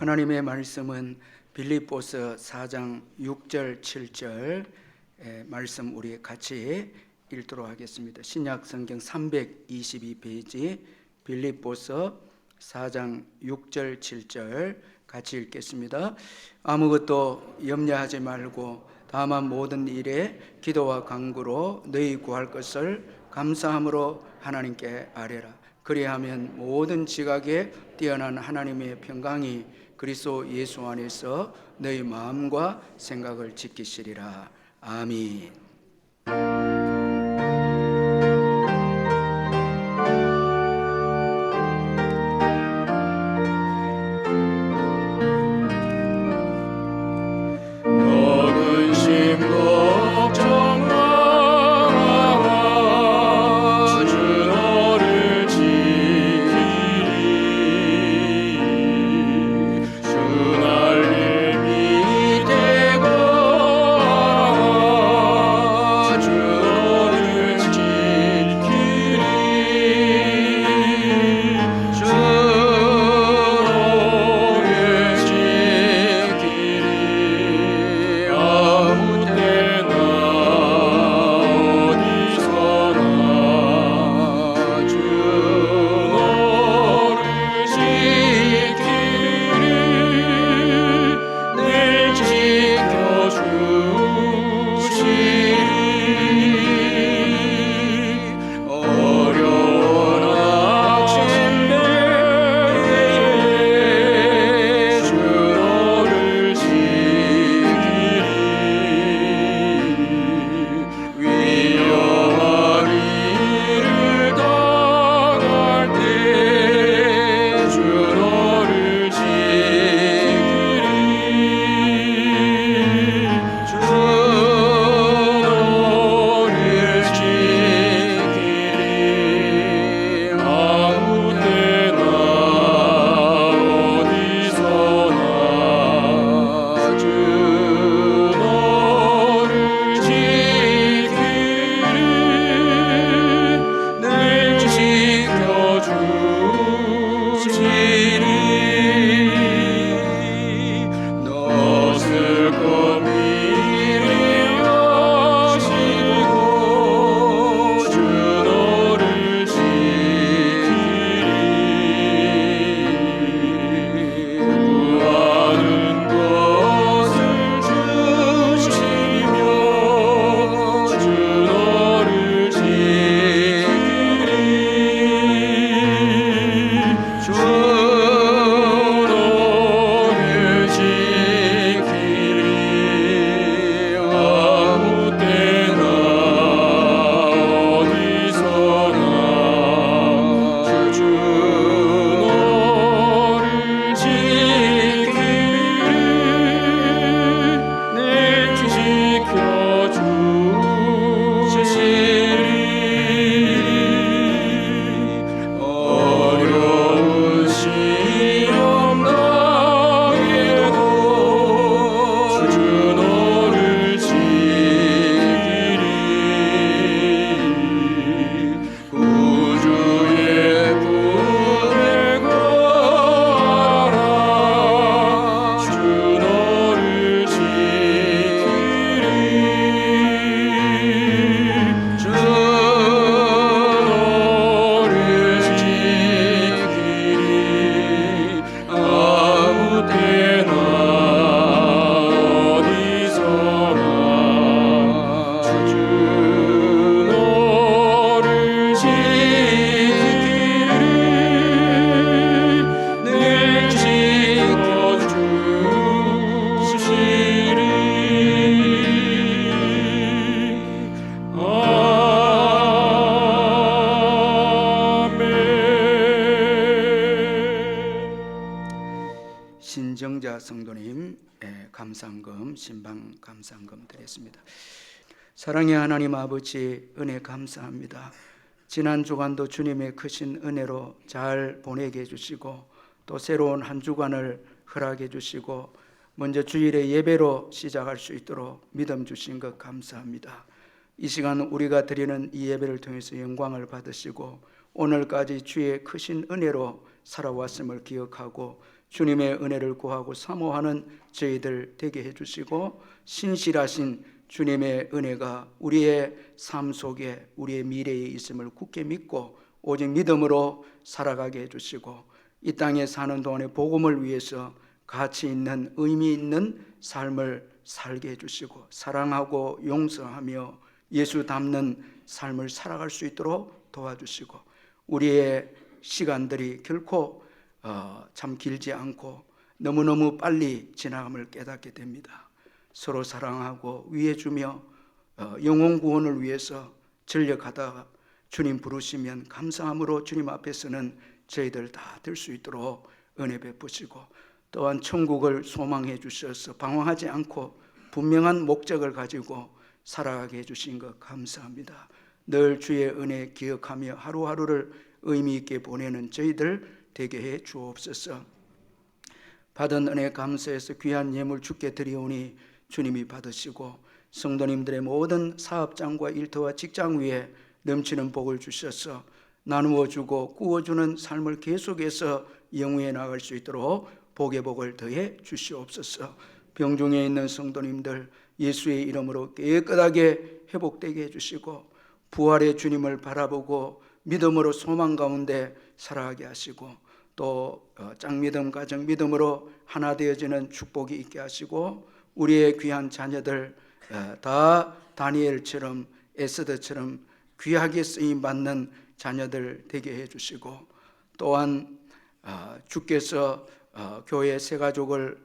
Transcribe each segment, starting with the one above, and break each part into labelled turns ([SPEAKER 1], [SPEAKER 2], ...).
[SPEAKER 1] 하나님의 말씀은 빌립보서 4장 6절 7절 말씀 우리 같이 읽도록 하겠습니다. 신약 성경 322페이지 빌립보서 4장 6절 7절 같이 읽겠습니다. 아무것도 염려하지 말고 다만 모든 일에 기도와 간구로 너희 구할 것을 감사함으로 하나님께 아뢰라. 그리하면 모든 지각에 뛰어난 하나님의 평강이 그리스도 예수 안에서 너희 마음과 생각을 지키시리라. 아멘. 신정자 성도님 감사헌금 신방 감사헌금 드리겠습니다. 사랑의 하나님 아버지 은혜 감사합니다. 지난 주간도 주님의 크신 은혜로 잘 보내게 해주시고 또 새로운 한 주간을 허락해 주시고 먼저 주일에 예배로 시작할 수 있도록 믿음 주신 것 감사합니다. 이 시간 우리가 드리는 이 예배를 통해서 영광을 받으시고 오늘까지 주의 크신 은혜로 살아왔음을 기억하고 주님의 은혜를 구하고 사모하는 저희들 되게 해주시고, 신실하신 주님의 은혜가 우리의 삶 속에 우리의 미래에 있음을 굳게 믿고 오직 믿음으로 살아가게 해주시고, 이 땅에 사는 동안에 복음을 위해서 가치 있는 의미 있는 삶을 살게 해주시고, 사랑하고 용서하며 예수 닮는 삶을 살아갈 수 있도록 도와주시고, 우리의 시간들이 결코 참 길지 않고 너무너무 빨리 지나감을 깨닫게 됩니다. 서로 사랑하고 위해주며 영혼 구원을 위해서 전력하다가 주님 부르시면 감사함으로 주님 앞에서는 저희들 다 될 수 있도록 은혜 베푸시고, 또한 천국을 소망해 주셔서 방황하지 않고 분명한 목적을 가지고 살아가게 해주신 것 감사합니다. 늘 주의 은혜 기억하며 하루하루를 의미 있게 보내는 저희들 되게 해 주옵소서. 받은 은혜 감사해서 귀한 예물 주께 드리오니 주님이 받으시고, 성도님들의 모든 사업장과 일터와 직장 위에 넘치는 복을 주셔서 나누어 주고 구워주는 삶을 계속해서 영위해 나갈 수 있도록 복의 복을 더해 주시옵소서. 병중에 있는 성도님들 예수의 이름으로 깨끗하게 회복되게 해주시고, 부활의 주님을 바라보고 믿음으로 소망 가운데 살아가게 하시고, 또 짝믿음 가정 믿음으로 하나 되어지는 축복이 있게 하시고, 우리의 귀한 자녀들 다 다니엘처럼 에스더처럼 귀하게 쓰임받는 자녀들 되게 해주시고, 또한 주께서 교회 새 가족을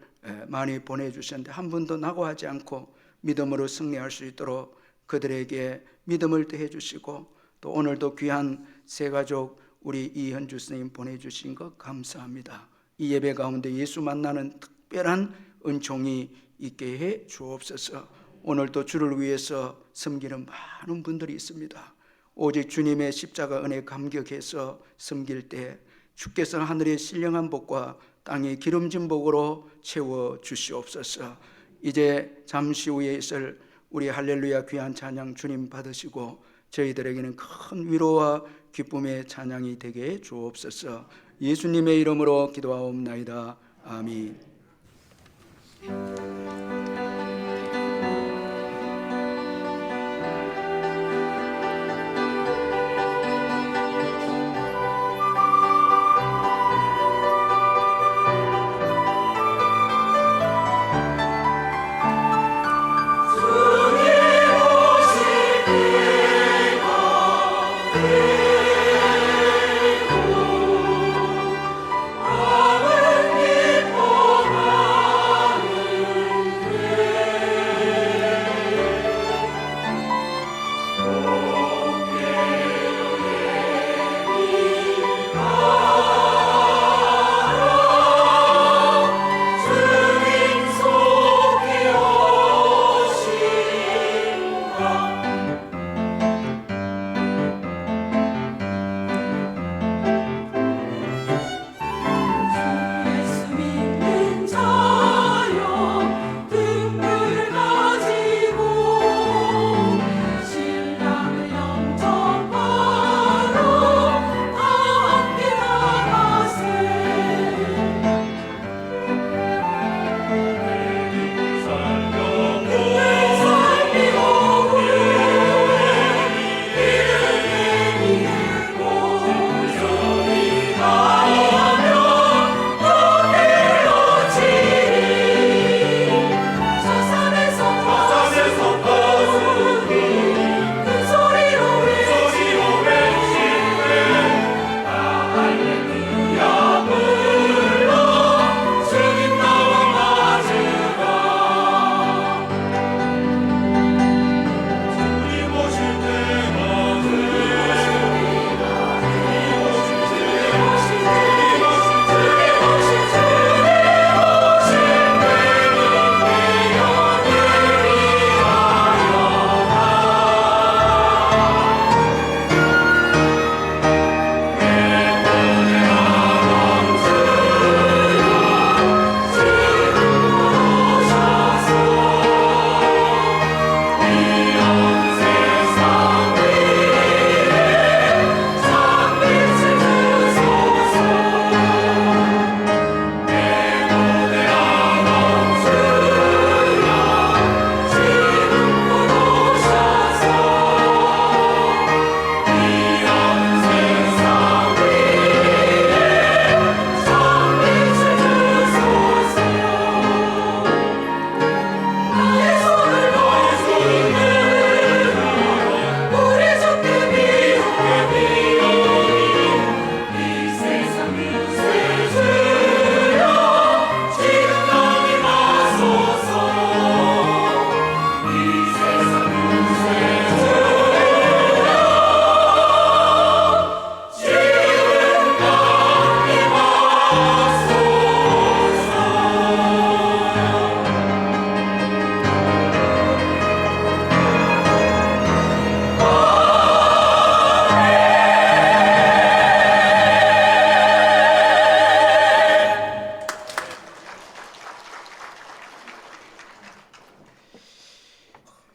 [SPEAKER 1] 많이 보내주셨는데 한 분도 낙오하지 않고 믿음으로 승리할 수 있도록 그들에게 믿음을 더해 주시고, 또 오늘도 귀한 새 가족 우리 이현주 스님 보내주신 것 감사합니다. 이 예배 가운데 예수 만나는 특별한 은총이 있게 해 주옵소서. 오늘도 주를 위해서 섬기는 많은 분들이 있습니다. 오직 주님의 십자가 은혜 감격해서 섬길 때 주께서 하늘의 신령한 복과 땅의 기름진 복으로 채워 주시옵소서. 이제 잠시 후에 있을 우리 할렐루야 귀한 찬양 주님 받으시고, 저희들에게는 큰 위로와 기쁨의 찬양이 되게 해 주옵소서. 예수님의 이름으로 기도하옵나이다. 아멘.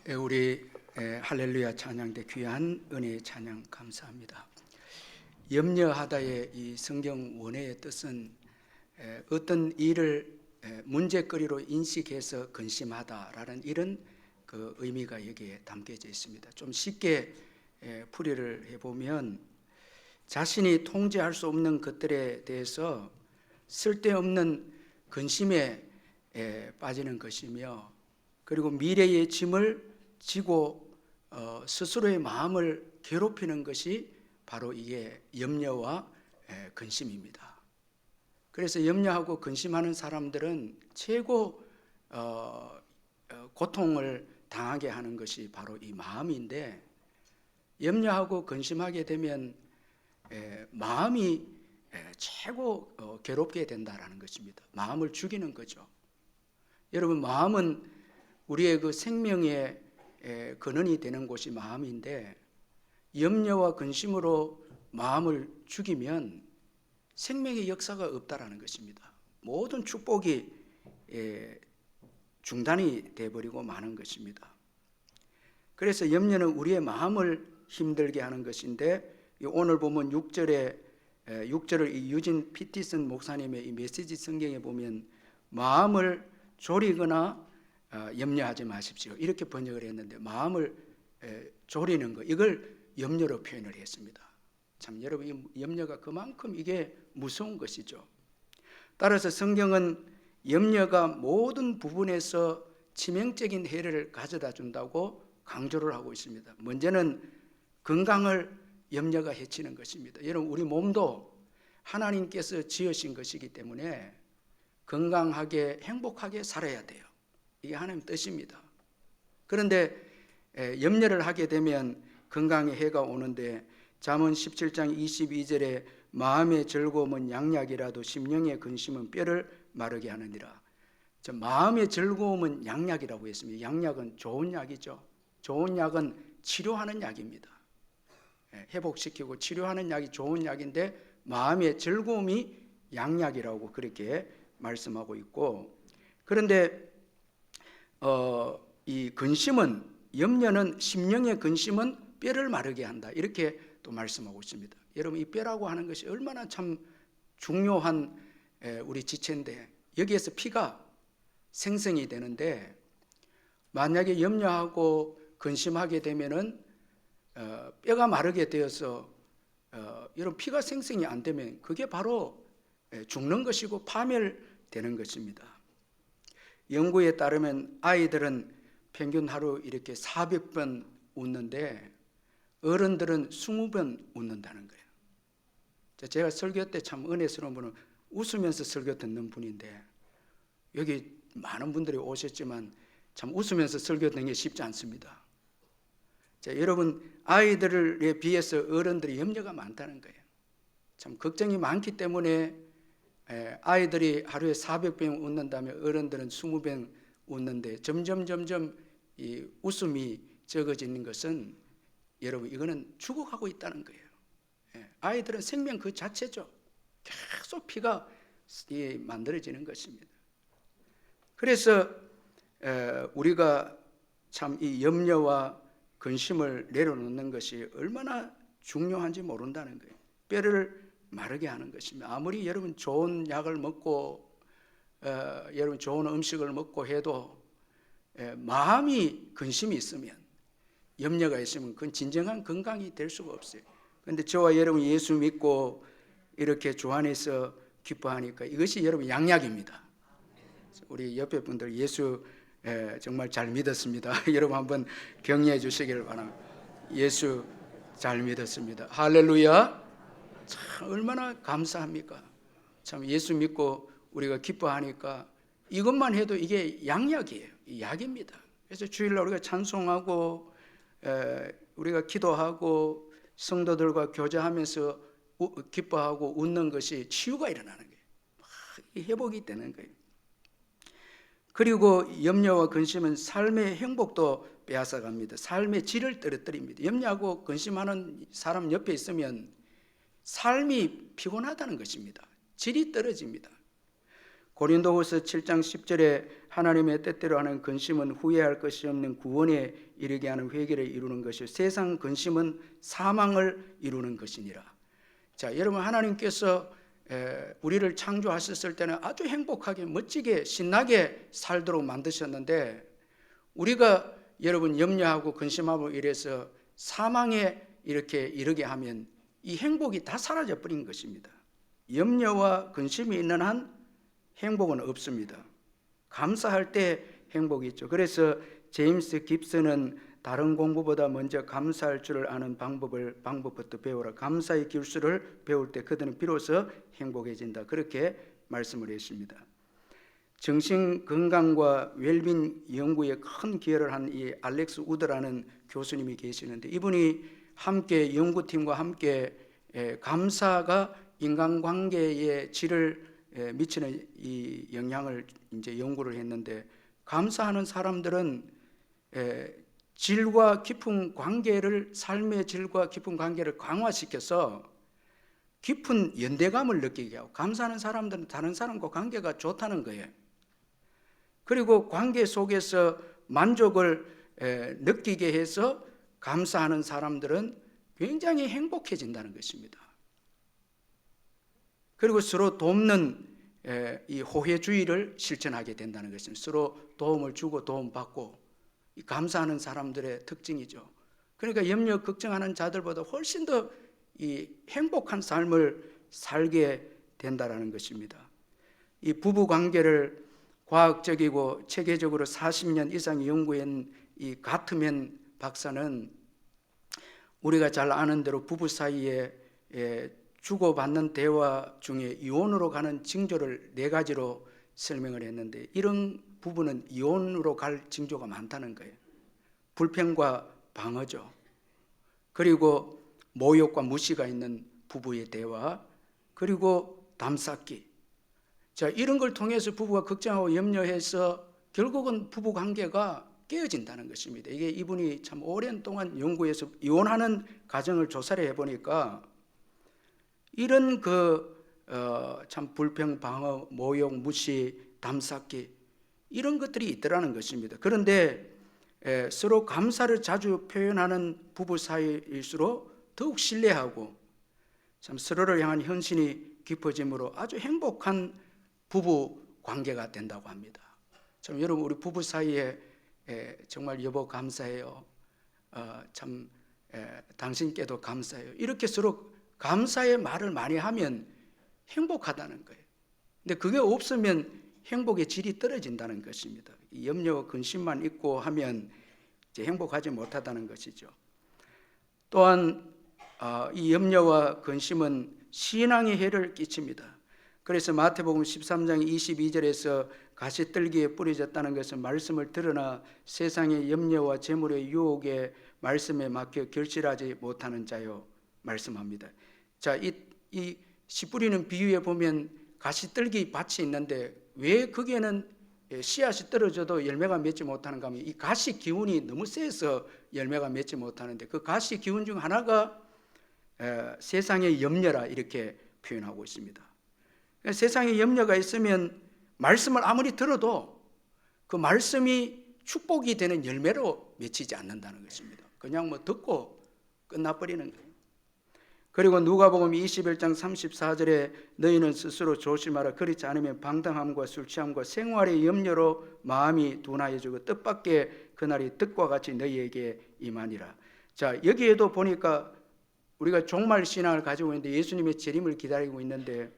[SPEAKER 1] 우리 할렐루야 찬양대 귀한 은혜의 찬양 감사합니다. 염려하다의 이 성경 원어의 뜻은 어떤 일을 문제거리로 인식해서 근심하다라는 이런 그 의미가 여기에 담겨져 있습니다. 좀 쉽게 풀이를 해보면 자신이 통제할 수 없는 것들에 대해서 쓸데없는 근심에 빠지는 것이며, 그리고 미래의 짐을 지고 스스로의 마음을 괴롭히는 것이 바로 이게 염려와 근심입니다. 그래서 염려하고 근심하는 사람들은 최고 고통을 당하게 하는 것이 바로 이 마음인데, 염려하고 근심하게 되면 마음이 최고 괴롭게 된다라는 것입니다. 마음을 죽이는 거죠. 여러분, 마음은 우리의 그 생명의 근원이 되는 곳이 마음인데, 염려와 근심으로 마음을 죽이면 생명의 역사가 없다라는 것입니다. 모든 축복이 중단이 되어버리고 마는 것입니다. 그래서 염려는 우리의 마음을 힘들게 하는 것인데, 오늘 보면 6절을 이 유진 피티슨 목사님의 이 메시지 성경에 보면 마음을 졸이거나 염려하지 마십시오 이렇게 번역을 했는데, 마음을 졸이는 거, 이걸 염려로 표현을 했습니다. 참 여러분, 이 염려가 그만큼 이게 무서운 것이죠. 따라서 성경은 염려가 모든 부분에서 치명적인 해를 가져다 준다고 강조를 하고 있습니다. 먼저는 건강을 염려가 해치는 것입니다. 여러분, 우리 몸도 하나님께서 지으신 것이기 때문에 건강하게 행복하게 살아야 돼요. 이게 하나님 뜻입니다. 그런데 염려를 하게 되면 건강에 해가 오는데, 잠언 17장 22절에 마음의 즐거움은 양약이라도 심령의 근심은 뼈를 마르게 하느니라. 마음의 즐거움은 양약이라고 했습니다. 양약은 좋은 약이죠. 좋은 약은 치료하는 약입니다. 회복시키고 치료하는 약이 좋은 약인데, 마음의 즐거움이 양약이라고 그렇게 말씀하고 있고, 그런데 이 근심은, 염려는 심령의 근심은 뼈를 마르게 한다 이렇게 또 말씀하고 있습니다. 여러분, 이 뼈라고 하는 것이 얼마나 참 중요한 우리 지체인데, 여기에서 피가 생성이 되는데, 만약에 염려하고 근심하게 되면은 뼈가 마르게 되어서 여러분, 피가 생성이 안 되면 그게 바로 죽는 것이고 파멸되는 것입니다. 연구에 따르면 아이들은 평균 하루 이렇게 400번 웃는데 어른들은 20번 웃는다는 거예요. 제가 설교 때 참 은혜스러운 분은 웃으면서 설교 듣는 분인데, 여기 많은 분들이 오셨지만 참 웃으면서 설교 듣는 게 쉽지 않습니다. 여러분, 아이들에 비해서 어른들이 염려가 많다는 거예요. 참 걱정이 많기 때문에 아이들이 하루에 400번 웃는다면 어른들은 20번 웃는데, 점점 이 웃음이 적어지는 것은 여러분, 이거는 죽어가고 있다는 거예요. 아이들은 생명 그 자체죠. 계속 피가 만들어지는 것입니다. 그래서 우리가 참 이 염려와 근심을 내려놓는 것이 얼마나 중요한지 모른다는 거예요. 뼈를 마르게 하는 것입니다. 아무리 여러분 좋은 약을 먹고 여러분 좋은 음식을 먹고 해도 마음이 근심이 있으면, 염려가 있으면 그건 진정한 건강이 될 수가 없어요. 그런데 저와 여러분 예수 믿고 이렇게 주 안에서 기뻐하니까 이것이 여러분 양약입니다. 우리 옆에 분들 예수 정말 잘 믿었습니다. 여러분 한번 격려해 주시기를 바랍니다. 예수 잘 믿었습니다. 할렐루야. 참 얼마나 감사합니까? 참 예수 믿고 우리가 기뻐하니까 이것만 해도 이게 양약이에요. 약입니다. 그래서 주일날 우리가 찬송하고 우리가 기도하고 성도들과 교제하면서 기뻐하고 웃는 것이 치유가 일어나는 거예요. 회복이 되는 거예요. 그리고 염려와 근심은 삶의 행복도 빼앗아갑니다. 삶의 질을 떨어뜨립니다. 염려하고 근심하는 사람 옆에 있으면 삶이 피곤하다는 것입니다. 질이 떨어집니다. 고린도후서 7장 10절에 하나님의 뜻대로 하는 근심은 후회할 것이 없는 구원에 이르게 하는 회개를 이루는 것이요 세상 근심은 사망을 이루는 것이니라. 자, 여러분, 하나님께서 우리를 창조하셨을 때는 아주 행복하게 멋지게 신나게 살도록 만드셨는데, 우리가 여러분 염려하고 근심하고 이래서 사망에 이렇게 이르게 하면 이 행복이 다 사라져 버린 것입니다. 염려와 근심이 있는 한 행복은 없습니다. 감사할 때 행복이 있죠. 그래서 제임스 깁슨은 다른 공부보다 먼저 감사할 줄을 아는 방법부터 배우라. 감사의 기술을 배울 때 그들은 비로소 행복해진다. 그렇게 말씀을 했습니다. 정신 건강과 웰빙 연구에 큰 기여를 한 이 알렉스 우드라는 교수님이 계시는데, 이분이 함께 연구팀과 함께 감사가 인간관계의 질을 미치는 이 영향을 이제 연구를 했는데, 감사하는 사람들은 질과 깊은 관계를, 삶의 질과 깊은 관계를 강화시켜서 깊은 연대감을 느끼게 하고, 감사하는 사람들은 다른 사람과 관계가 좋다는 거예요. 그리고 관계 속에서 만족을 느끼게 해서 감사하는 사람들은 굉장히 행복해진다는 것입니다. 그리고 서로 돕는 이 호혜주의를 실천하게 된다는 것입니다. 서로 도움을 주고 도움받고, 이 감사하는 사람들의 특징이죠. 그러니까 염려 걱정하는 자들보다 훨씬 더 이 행복한 삶을 살게 된다는 것입니다. 이 부부 관계를 과학적이고 체계적으로 40년 이상 연구한 이 가트맨 박사는 우리가 잘 아는 대로 부부 사이에 주고받는 대화 중에 이혼으로 가는 징조를 4가지로 설명을 했는데, 이런 부부는 이혼으로 갈 징조가 많다는 거예요. 불평과 방어죠. 그리고 모욕과 무시가 있는 부부의 대화, 그리고 담쌓기. 자, 이런 걸 통해서 부부가 걱정하고 염려해서 결국은 부부 관계가 깨어진다는 것입니다. 이게 이분이 참 오랜 동안 연구해서 이혼하는 가정을 조사를 해보니까 이런 참 불평, 방어, 모욕, 무시, 담쌓기, 이런 것들이 있더라는 것입니다. 그런데 서로 감사를 자주 표현하는 부부 사이일수록 더욱 신뢰하고 참 서로를 향한 헌신이 깊어짐으로 아주 행복한 부부 관계가 된다고 합니다. 참 여러분, 우리 부부 사이에 정말 여보 감사해요. 참 당신께도 감사해요. 이렇게 서로 감사의 말을 많이 하면 행복하다는 거예요. 근데 그게 없으면 행복의 질이 떨어진다는 것입니다. 이 염려와 근심만 있고 하면 이제 행복하지 못하다는 것이죠. 또한 이 염려와 근심은 신앙에 해를 끼칩니다. 그래서 마태복음 13장 22절에서 가시떨기에 뿌려졌다는 것은 말씀을 들으나 세상의 염려와 재물의 유혹에 말씀에 막혀 결실하지 못하는 자요 말씀합니다. 자, 이 씨 뿌리는 비유에 보면 가시떨기 밭이 있는데 왜 거기에는 씨앗이 떨어져도 열매가 맺지 못하는가 하면 이 가시 기운이 너무 세서 열매가 맺지 못하는데, 그 가시 기운 중 하나가 세상의 염려라 이렇게 표현하고 있습니다. 세상에 염려가 있으면 말씀을 아무리 들어도 그 말씀이 축복이 되는 열매로 맺히지 않는다는 것입니다. 그냥 뭐 듣고 끝나버리는 거예요. 그리고 누가복음 21장 34절에 너희는 스스로 조심하라. 그렇지 않으면 방탕함과 술취함과 생활의 염려로 마음이 둔하여지고 뜻밖의 그날이 뜻과 같이 너희에게 임하니라. 자, 여기에도 보니까 우리가 종말 신앙을 가지고 있는데 예수님의 재림을 기다리고 있는데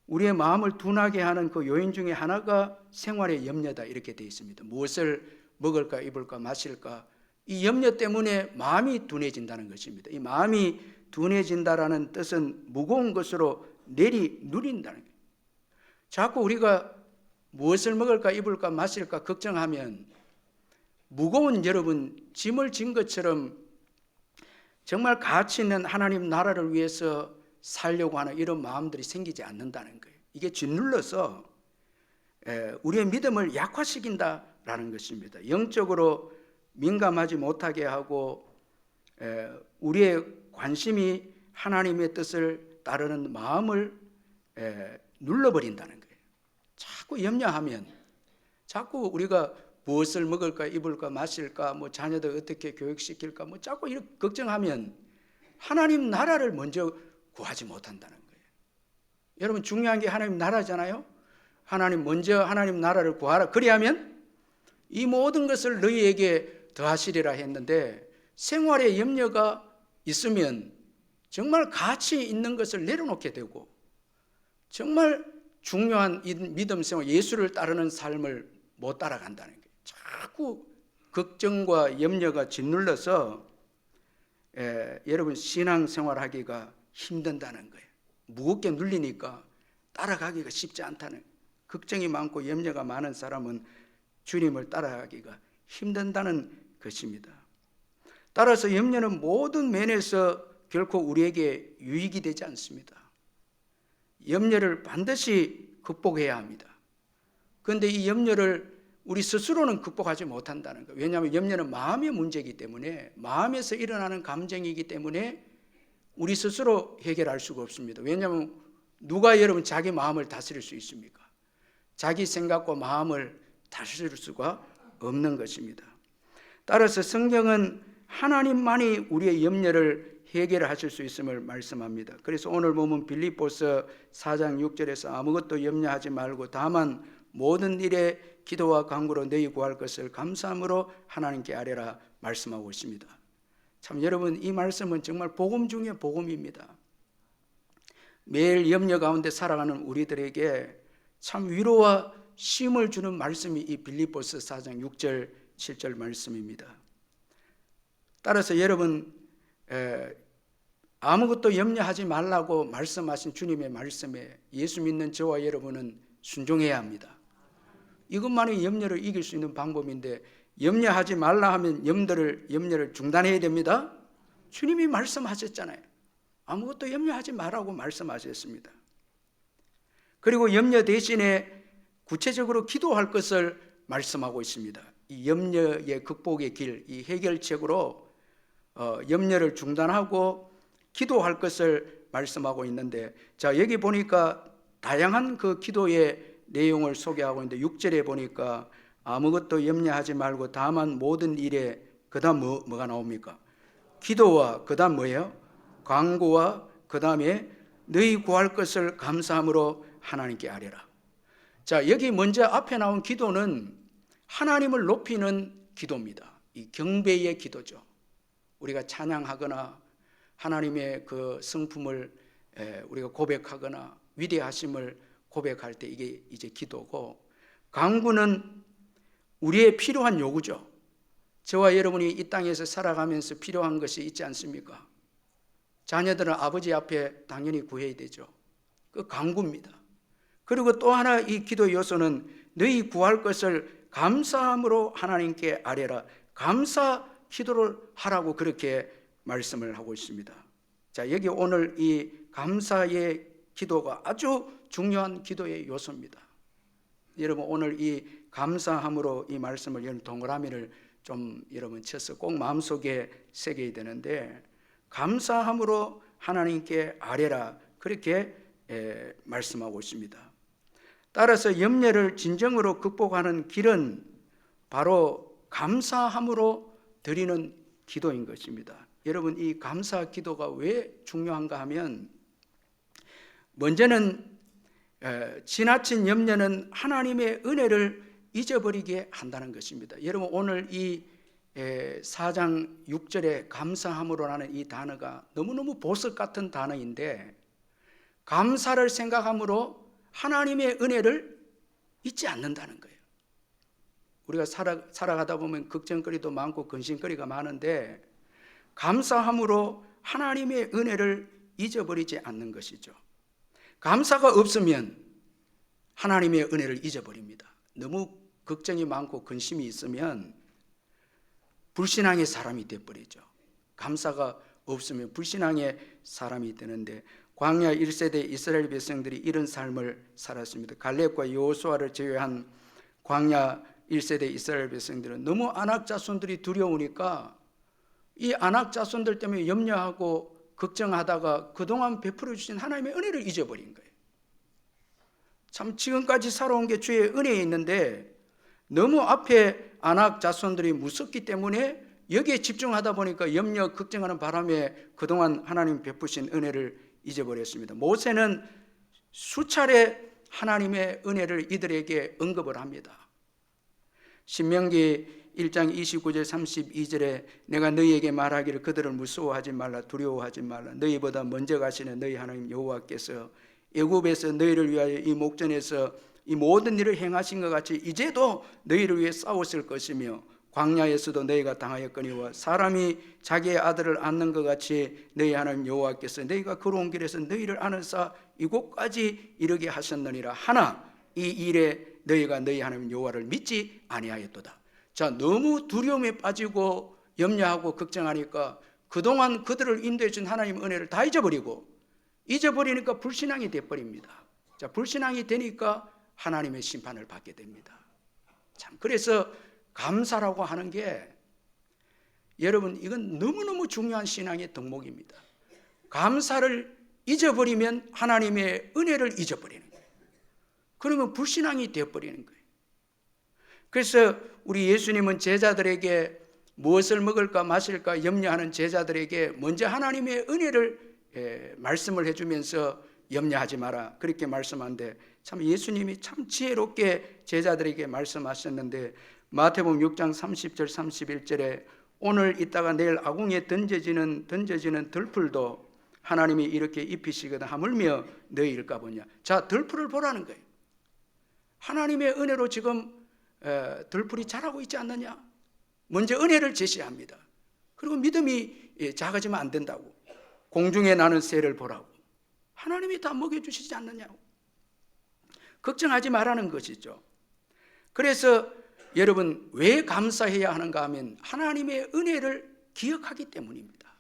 [SPEAKER 1] 우리의 마음을 둔하게 하는 그 요인 중에 하나가 생활의 염려다 이렇게 되어 있습니다. 무엇을 먹을까 입을까 마실까, 이 염려 때문에 마음이 둔해진다는 것입니다. 이 마음이 둔해진다라는 뜻은 무거운 것으로 내리누린다는 거예요. 자꾸 우리가 무엇을 먹을까 입을까 마실까 걱정하면 무거운 여러분 짐을 진 것처럼 정말 가치 있는 하나님 나라를 위해서 살려고 하는 이런 마음들이 생기지 않는다는 거예요. 이게 짓눌러서 우리의 믿음을 약화시킨다라는 것입니다. 영적으로 민감하지 못하게 하고 우리의 관심이 하나님의 뜻을 따르는 마음을 눌러버린다는 거예요. 자꾸 염려하면, 자꾸 우리가 무엇을 먹을까, 입을까, 마실까, 뭐 자녀들 어떻게 교육시킬까, 뭐 자꾸 이렇게 걱정하면 하나님 나라를 먼저 구하지 못한다는 거예요. 여러분, 중요한 게 하나님 나라잖아요. 먼저 하나님 나라를 구하라. 그리하면 이 모든 것을 너희에게 더하시리라 했는데, 생활에 염려가 있으면 정말 가치 있는 것을 내려놓게 되고, 정말 중요한 믿음 생활, 예수를 따르는 삶을 못 따라간다는 거예요. 자꾸 걱정과 염려가 짓눌러서 여러분 신앙생활하기가 힘든다는 거예요. 무겁게 눌리니까 따라가기가 쉽지 않다는 거예요. 걱정이 많고 염려가 많은 사람은 주님을 따라가기가 힘든다는 것입니다. 따라서 염려는 모든 면에서 결코 우리에게 유익이 되지 않습니다. 염려를 반드시 극복해야 합니다. 그런데 이 염려를 우리 스스로는 극복하지 못한다는 거예요. 왜냐하면 염려는 마음의 문제이기 때문에, 마음에서 일어나는 감정이기 때문에 우리 스스로 해결할 수가 없습니다. 왜냐하면 누가 여러분 자기 마음을 다스릴 수 있습니까? 자기 생각과 마음을 다스릴 수가 없는 것입니다. 따라서 성경은 하나님만이 우리의 염려를 해결하실 수 있음을 말씀합니다. 그래서 오늘 보면 빌립보서 4장 6절에서 아무것도 염려하지 말고 다만 모든 일에 기도와 간구로 너희 구할 것을 감사함으로 하나님께 아뢰라 말씀하고 있습니다. 참 여러분, 이 말씀은 정말 복음 중에 복음입니다. 매일 염려 가운데 살아가는 우리들에게 참 위로와 쉼을 주는 말씀이 이 빌립보서 4장 6절 7절 말씀입니다. 따라서 여러분, 아무것도 염려하지 말라고 말씀하신 주님의 말씀에 예수 믿는 저와 여러분은 순종해야 합니다. 이것만이 염려를 이길 수 있는 방법인데, 염려하지 말라 하면 염려를 중단해야 됩니다. 주님이 말씀하셨잖아요. 아무것도 염려하지 말라고 말씀하셨습니다. 그리고 염려 대신에 구체적으로 기도할 것을 말씀하고 있습니다. 이 염려의 극복의 길, 이 해결책으로 염려를 중단하고 기도할 것을 말씀하고 있는데, 자, 여기 보니까 다양한 그 기도의 내용을 소개하고 있는데 6절에 보니까 아무것도 염려하지 말고 다만 모든 일에, 그 다음 뭐가 나옵니까? 기도와 그 다음 뭐예요? 간구와 그 다음에 너희 구할 것을 감사함으로 하나님께 아뢰라. 자, 여기 먼저 앞에 나온 기도는 하나님을 높이는 기도입니다. 이 경배의 기도죠. 우리가 찬양하거나 하나님의 그 성품을 우리가 고백하거나 위대하심을 고백할 때 이게 이제 기도고, 간구는 우리의 필요한 요구죠. 저와 여러분이 이 땅에서 살아가면서 필요한 것이 있지 않습니까? 자녀들은 아버지 앞에 당연히 구해야 되죠. 그 간구입니다. 그리고 또 하나 이 기도 요소는 너희 구할 것을 감사함으로 하나님께 아뢰라. 감사 기도를 하라고 그렇게 말씀을 하고 있습니다. 자, 여기 오늘 이 감사의 기도가 아주 중요한 기도의 요소입니다. 여러분, 오늘 이 감사함으로 이 말씀을, 여러분 동그라미를 좀 여러분 쳐서 꼭 마음속에 새겨야 되는데, 감사함으로 하나님께 아뢰라 그렇게 말씀하고 있습니다. 따라서 염려를 진정으로 극복하는 길은 바로 감사함으로 드리는 기도인 것입니다. 여러분, 이 감사 기도가 왜 중요한가 하면, 먼저는 지나친 염려는 하나님의 은혜를 잊어버리게 한다는 것입니다. 여러분, 오늘 이 4장 6절에 감사함으로라는 이 단어가 너무너무 보석 같은 단어인데, 감사를 생각함으로 하나님의 은혜를 잊지 않는다는 거예요. 우리가 살아가다 보면 걱정거리도 많고 근심거리가 많은데, 감사함으로 하나님의 은혜를 잊어버리지 않는 것이죠. 감사가 없으면 하나님의 은혜를 잊어버립니다. 너무 걱정이 많고 근심이 있으면 불신앙의 사람이 되어버리죠. 감사가 없으면 불신앙의 사람이 되는데, 광야 1세대 이스라엘 백성들이 이런 삶을 살았습니다. 갈렙과 여호수아를 제외한 광야 1세대 이스라엘 백성들은 너무 아낙 자손들이 두려우니까 이 아낙 자손들 때문에 염려하고 걱정하다가 그동안 베풀어 주신 하나님의 은혜를 잊어버린 거예요. 참 지금까지 살아온 게 주의 은혜에 있는데 너무 앞에 안악 자손들이 무섭기 때문에 여기에 집중하다 보니까 염려 걱정하는 바람에 그동안 하나님 베푸신 은혜를 잊어버렸습니다. 모세는 수차례 하나님의 은혜를 이들에게 언급을 합니다. 신명기 1장 29절 32절에 내가 너희에게 말하기를 그들을 무서워하지 말라 두려워하지 말라 너희보다 먼저 가시는 너희 하나님 여호와께서 애굽에서 너희를 위하여 이 목전에서 이 모든 일을 행하신 것 같이 이제도 너희를 위해 싸웠을 것이며 광야에서도 너희가 당하였거니와 사람이 자기의 아들을 안는 것 같이 너희 하나님 여호와께서 너희가 걸어온 길에서 너희를 안으사 이곳까지 이르게 하셨느니라 하나 이 일에 너희가 너희 하나님 여호와를 믿지 아니하였도다. 자, 너무 두려움에 빠지고 염려하고 걱정하니까 그동안 그들을 인도해 준 하나님 은혜를 다 잊어버리니까 불신앙이 되어버립니다. 자, 불신앙이 되니까 하나님의 심판을 받게 됩니다. 참, 그래서 감사라고 하는 게 여러분 이건 너무너무 중요한 신앙의 덕목입니다. 감사를 잊어버리면 하나님의 은혜를 잊어버리는 거예요. 그러면 불신앙이 되어버리는 거예요. 그래서 우리 예수님은 제자들에게 무엇을 먹을까 마실까 염려하는 제자들에게 먼저 하나님의 은혜를 말씀을 해주면서 염려하지 마라 그렇게 말씀한데 참 예수님이 참 지혜롭게 제자들에게 말씀하셨는데 마태복음 6장 30절 31절에 오늘 있다가 내일 아궁이에 던져지는 들풀도 하나님이 이렇게 입히시거든 하물며 너희일까 보냐. 자, 들풀을 보라는 거예요. 하나님의 은혜로 지금 들풀이 자라고 있지 않느냐. 먼저 은혜를 제시합니다. 그리고 믿음이 작아지면 안 된다고. 공중에 나는 새를 보라고. 하나님이 다 먹여주시지 않느냐고. 걱정하지 말라는 것이죠. 그래서 여러분 왜 감사해야 하는가 하면 하나님의 은혜를 기억하기 때문입니다.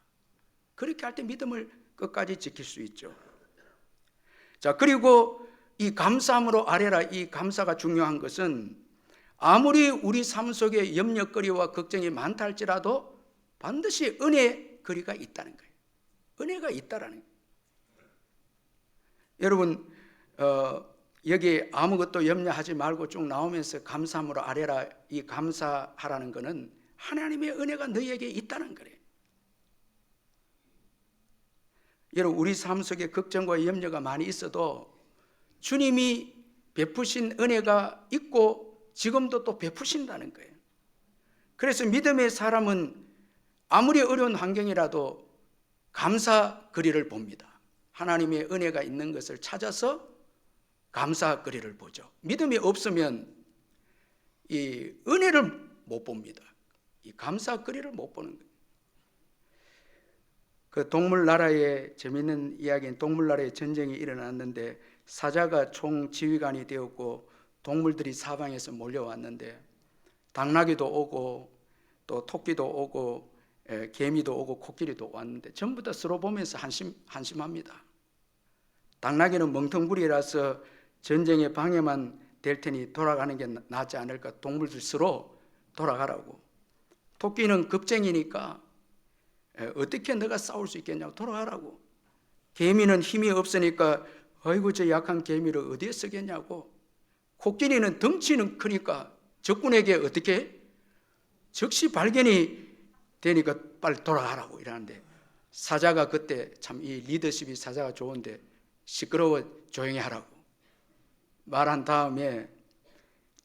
[SPEAKER 1] 그렇게 할 때 믿음을 끝까지 지킬 수 있죠. 자, 그리고 이 감사함으로 아뢰라 이 감사가 중요한 것은 아무리 우리 삶 속에 염려거리와 걱정이 많다 할지라도 반드시 은혜 거리가 있다는 거예요. 은혜가 있다라는 거예요. 여러분 여기 아무것도 염려하지 말고 쭉 나오면서 감사함으로 아뢰라 이 감사하라는 것은 하나님의 은혜가 너희에게 있다는 거예요. 여러분 우리 삶 속에 걱정과 염려가 많이 있어도 주님이 베푸신 은혜가 있고 지금도 또 베푸신다는 거예요. 그래서 믿음의 사람은 아무리 어려운 환경이라도 감사거리를 봅니다. 하나님의 은혜가 있는 것을 찾아서 감사거리를 보죠. 믿음이 없으면 이 은혜를 못 봅니다. 이 감사거리를 못 보는 거예요. 그 동물나라의 재미있는 이야기는 동물나라에 전쟁이 일어났는데 사자가 총지휘관이 되었고 동물들이 사방에서 몰려왔는데 당나귀도 오고 또 토끼도 오고 개미도 오고 코끼리도 왔는데 전부 다 서로 보면서 한심합니다. 당나귀는 멍텅구리라서 전쟁에 방해만 될 테니 돌아가는 게 낫지 않을까 동물들 서로 돌아가라고. 토끼는 겁쟁이니까 어떻게 너가 싸울 수 있겠냐고 돌아가라고. 개미는 힘이 없으니까 아이고 저 약한 개미를 어디에 쓰겠냐고. 코끼리는 덩치는 크니까 적군에게 어떻게 즉시 발견이 되니까 빨리 돌아가라고 이러는데 사자가 그때 참 이 리더십이 사자가 좋은데 시끄러워 조용히 하라고 말한 다음에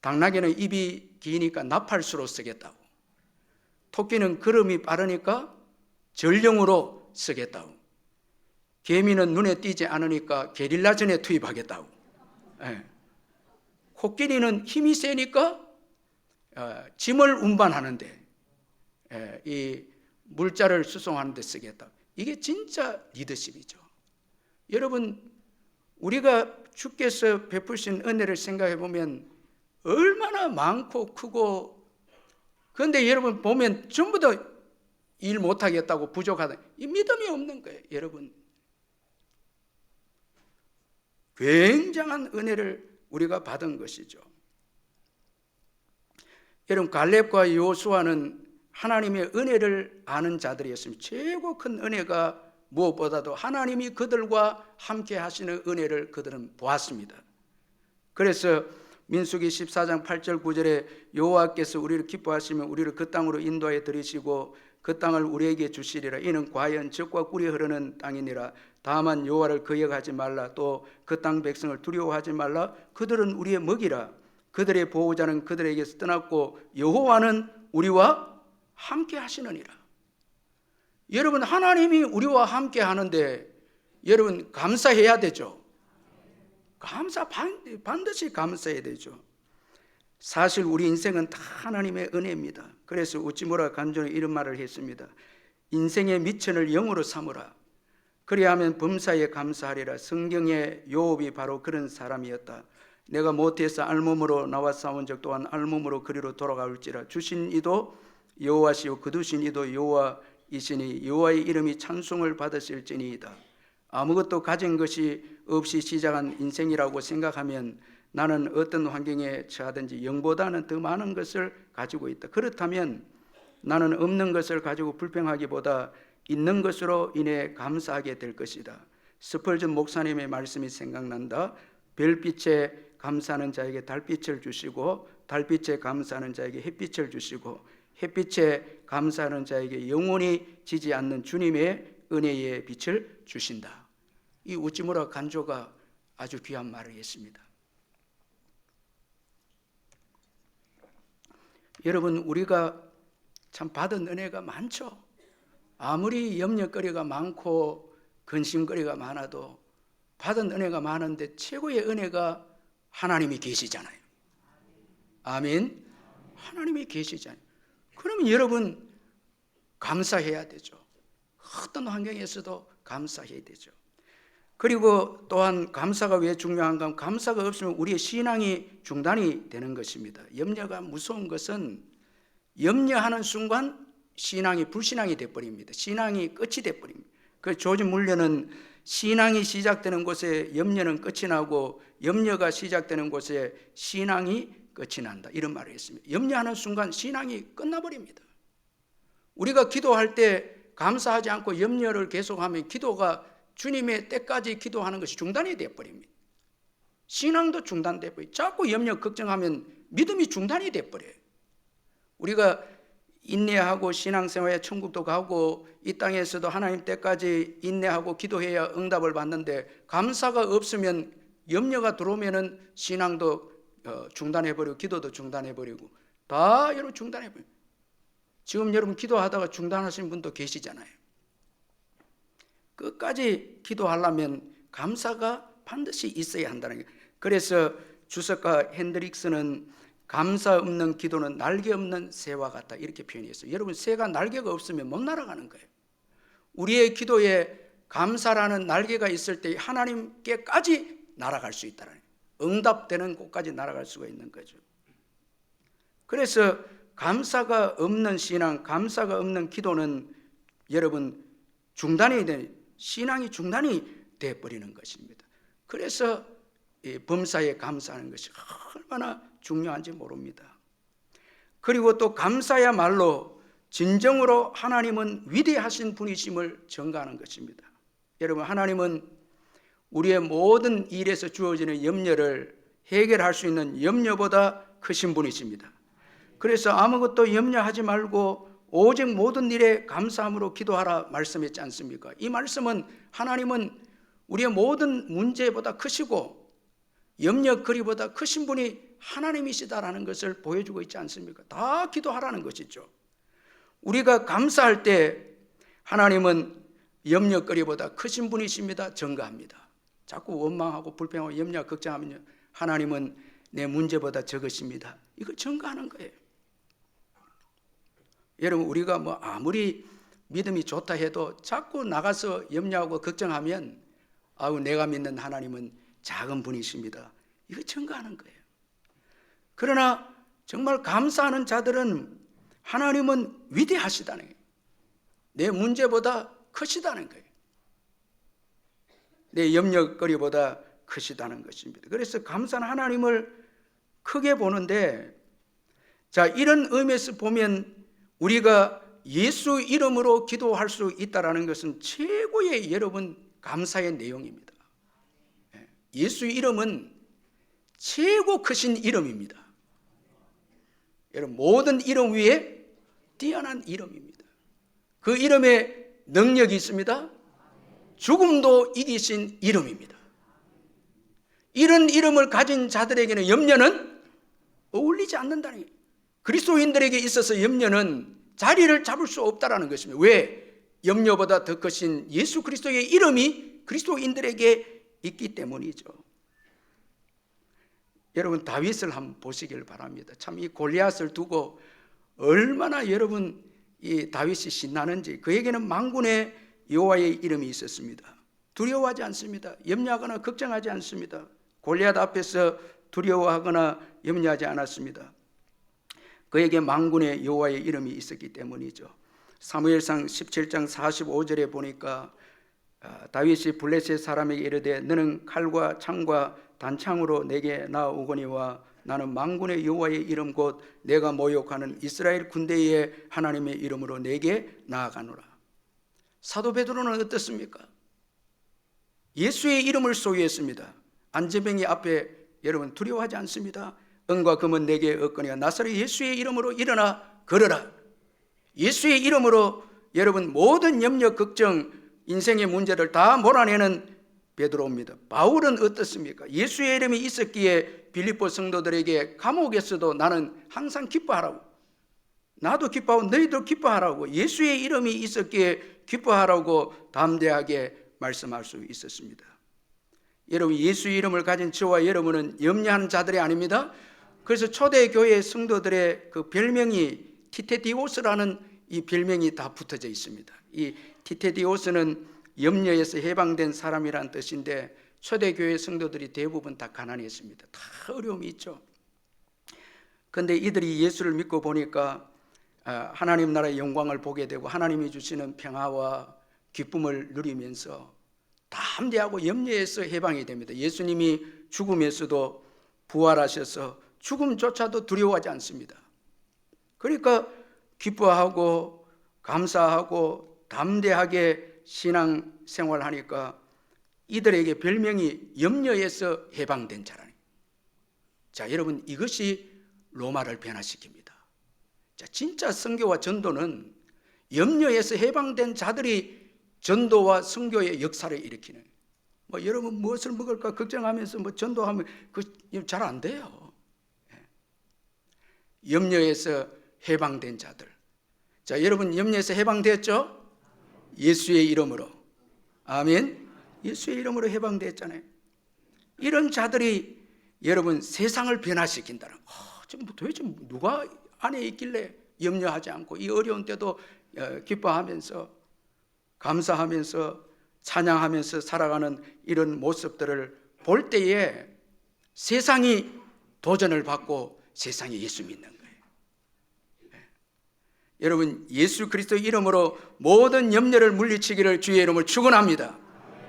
[SPEAKER 1] 당나귀는 입이 기니까 나팔수로 쓰겠다고 토끼는 걸음이 빠르니까 전령으로 쓰겠다고 개미는 눈에 띄지 않으니까 게릴라전에 투입하겠다고 코끼리는 힘이 세니까 짐을 운반하는데 이 물자를 수송하는 데 쓰겠다. 이게 진짜 리더십이죠. 여러분 우리가 주께서 베푸신 은혜를 생각해 보면 얼마나 많고 크고 그런데 여러분 보면 전부 다 일 못하겠다고 부족하다. 이 믿음이 없는 거예요. 여러분 굉장한 은혜를 우리가 받은 것이죠. 여러분 갈렙과 여호수아는 하나님의 은혜를 아는 자들이었습니다. 최고 큰 은혜가 무엇보다도 하나님이 그들과 함께 하시는 은혜를 그들은 보았습니다. 그래서 민수기 14장 8절 9절에 여호와께서 우리를 기뻐하시면 우리를 그 땅으로 인도하여 들이시고 그 땅을 우리에게 주시리라. 이는 과연 젖과 꿀이 흐르는 땅이니라. 다만 여호와를 거역하지 말라. 또 그 땅 백성을 두려워하지 말라. 그들은 우리의 먹이라. 그들의 보호자는 그들에게서 떠났고 여호와는 우리와 함께 하시느니라. 여러분, 하나님이 우리와 함께 하는데 여러분 감사해야 되죠. 반드시 감사해야 되죠. 사실 우리 인생은 다 하나님의 은혜입니다. 그래서 우찌무라 간조는 이런 말을 했습니다. 인생의 미천을 영으로 삼으라. 그리하면 범사에 감사하리라. 성경의 요업이 바로 그런 사람이었다. 내가 모태에서 알몸으로 나와 싸운 적 또한 알몸으로 그리로 돌아가올지라. 주신 이도 여호와시요 거두신 이도 여호와이시니 여호와의 이름이 찬송을 받으실지니이다. 아무것도 가진 것이 없이 시작한 인생이라고 생각하면 나는 어떤 환경에 처하든지 영보다는 더 많은 것을 가지고 있다. 그렇다면 나는 없는 것을 가지고 불평하기보다 있는 것으로 인해 감사하게 될 것이다. 스펄전 목사님의 말씀이 생각난다. 별빛에 감사하는 자에게 달빛을 주시고 달빛에 감사하는 자에게 햇빛을 주시고 햇빛에 감사하는 자에게 영원히 지지 않는 주님의 은혜의 빛을 주신다. 이 우찌무라 간조가 아주 귀한 말을 했습니다. 여러분, 우리가 참 받은 은혜가 많죠. 아무리 염려거리가 많고 근심거리가 많아도 받은 은혜가 많은데 최고의 은혜가 하나님이 계시잖아요. 아멘. 하나님이 계시잖아요. 그러면 여러분 감사해야 되죠. 어떤 환경에서도 감사해야 되죠. 그리고 또한 감사가 왜 중요한가 하면 감사가 없으면 우리의 신앙이 중단이 되는 것입니다. 염려가 무서운 것은 염려하는 순간 신앙이 불신앙이 되어버립니다. 신앙이 끝이 되어버립니다. 그 조지 물려는 신앙이 시작되는 곳에 염려는 끝이 나고 염려가 시작되는 곳에 신앙이 끝이 난다, 이런 말을 했습니다. 염려하는 순간 신앙이 끝나버립니다. 우리가 기도할 때 감사하지 않고 염려를 계속하면 기도가 주님의 때까지 기도하는 것이 중단이 되어버립니다. 신앙도 중단되어버려요. 자꾸 염려 걱정하면 믿음이 중단이 되어버려요. 우리가 인내하고 신앙생활에 천국도 가고 이 땅에서도 하나님 때까지 인내하고 기도해야 응답을 받는데 감사가 없으면 염려가 들어오면 신앙도 중단해버리고 기도도 중단해버리고 다 여러분 중단해버려요. 지금 여러분 기도하다가 중단하신 분도 계시잖아요. 끝까지 기도하려면 감사가 반드시 있어야 한다는 거예요. 그래서 주석가 핸드릭스는 감사 없는 기도는 날개 없는 새와 같다, 이렇게 표현했어요. 여러분, 새가 날개가 없으면 못 날아가는 거예요. 우리의 기도에 감사라는 날개가 있을 때 하나님께까지 날아갈 수 있다는 거예요. 응답되는 곳까지 날아갈 수가 있는 거죠. 그래서 감사가 없는 신앙, 감사가 없는 기도는 여러분 중단이 되는, 신앙이 중단이 되어버리는 것입니다. 그래서 범사에 감사하는 것이 얼마나 중요한지 모릅니다. 그리고 또 감사야말로 진정으로 하나님은 위대하신 분이심을 증거하는 것입니다. 여러분, 하나님은 우리의 모든 일에서 주어지는 염려를 해결할 수 있는 염려보다 크신 분이십니다. 그래서 아무것도 염려하지 말고 오직 모든 일에 감사함으로 기도하라 말씀했지 않습니까? 이 말씀은 하나님은 우리의 모든 문제보다 크시고 염려거리보다 크신 분이 하나님이시다라는 것을 보여주고 있지 않습니까? 다 기도하라는 것이죠. 우리가 감사할 때 하나님은 염려거리보다 크신 분이십니다 증거합니다. 자꾸 원망하고 불평하고 염려 걱정하면 하나님은 내 문제보다 적으십니다, 이걸 증거하는 거예요. 여러분, 우리가 아무리 믿음이 좋다 해도 자꾸 나가서 염려하고 걱정하면 내가 믿는 하나님은 작은 분이십니다, 이거 증거하는 거예요. 그러나 정말 감사하는 자들은 하나님은 위대하시다는 거예요. 내 문제보다 크시다는 거예요. 내 염려거리보다 크시다는 것입니다. 그래서 감사한 하나님을 크게 보는데, 자, 이런 의미에서 보면 우리가 예수 이름으로 기도할 수 있다는 것은 최고의 여러분 감사의 내용입니다. 예수 이름은 최고 크신 이름입니다. 여러분, 모든 이름 위에 뛰어난 이름입니다. 그 이름에 능력이 있습니다. 죽음도 이기신 이름입니다. 이런 이름을 가진 자들에게는 염려는 어울리지 않는다는 거예요. 그리스도인들에게 있어서 염려는 자리를 잡을 수 없다는 것입니다. 왜? 염려보다 더 크신 예수 그리스도의 이름이 그리스도인들에게 있기 때문이죠. 여러분, 다윗을 한번 보시길 바랍니다. 참 이 골리앗을 두고 얼마나 여러분 이 다윗이 신나는지. 그에게는 만군의 여호와의 이름이 있었습니다. 두려워하지 않습니다. 염려하거나 걱정하지 않습니다. 골리앗 앞에서 두려워하거나 염려하지 않았습니다. 그에게 만군의 여호와의 이름이 있었기 때문이죠. 사무엘상 17장 45절에 보니까 다윗이 블레셋 사람에게 이르되 너는 칼과 창과 단창으로 내게 나아오거니와 나는 만군의 여호와의 이름 곧 내가 모욕하는 이스라엘 군대의 하나님의 이름으로 내게 나아가노라. 사도 베드로는 어떻습니까? 예수의 이름을 소유했습니다. 안전병이 앞에 여러분 두려워하지 않습니다. 은과 금은 내게 얻거니와 나사렛 예수의 이름으로 일어나 걸어라. 예수의 이름으로 여러분 모든 염려, 걱정, 인생의 문제를 다 몰아내는 베드로입니다. 바울은 어떻습니까? 예수의 이름이 있었기에 빌립보 성도들에게 감옥에서도 나는 항상 기뻐하라고, 나도 기뻐하고 너희도 기뻐하라고, 예수의 이름이 있었기에 기뻐하라고 담대하게 말씀할 수 있었습니다. 여러분, 예수의 이름을 가진 저와 여러분은 염려하는 자들이 아닙니다. 그래서 초대교회 성도들의 그 별명이 티테디오스라는 이 별명이 다 붙어져 있습니다. 이 티테디오스는 염려에서 해방된 사람이란 뜻인데 초대교회 성도들이 대부분 다 가난했습니다. 다 어려움이 있죠. 그런데 이들이 예수를 믿고 보니까 하나님 나라의 영광을 보게 되고 하나님이 주시는 평화와 기쁨을 누리면서 담대하고 염려에서 해방이 됩니다. 예수님이 죽음에서도 부활하셔서 죽음조차도 두려워하지 않습니다. 그러니까 기뻐하고 감사하고 담대하게 신앙 생활하니까 이들에게 별명이 염려에서 해방된 자라니. 자, 여러분, 이것이 로마를 변화시킵니다. 자, 진짜 선교와 전도는 염려에서 해방된 자들이 전도와 선교의 역사를 일으키는. 여러분 무엇을 먹을까 걱정하면서 전도하면 그 잘 안 돼요. 염려에서 해방된 자들. 자, 여러분 염려에서 해방됐죠? 예수의 이름으로. 아멘. 예수의 이름으로 해방됐잖아요. 이런 자들이 여러분 세상을 변화시킨다는. 도대체 누가 안에 있길래 염려하지 않고 이 어려운 때도 기뻐하면서 감사하면서 찬양하면서 살아가는 이런 모습들을 볼 때에 세상이 도전을 받고 세상에 예수 믿는 거예요. 여러분, 예수 그리스도의 이름으로 모든 염려를 물리치기를 주의 이름으로 축원합니다.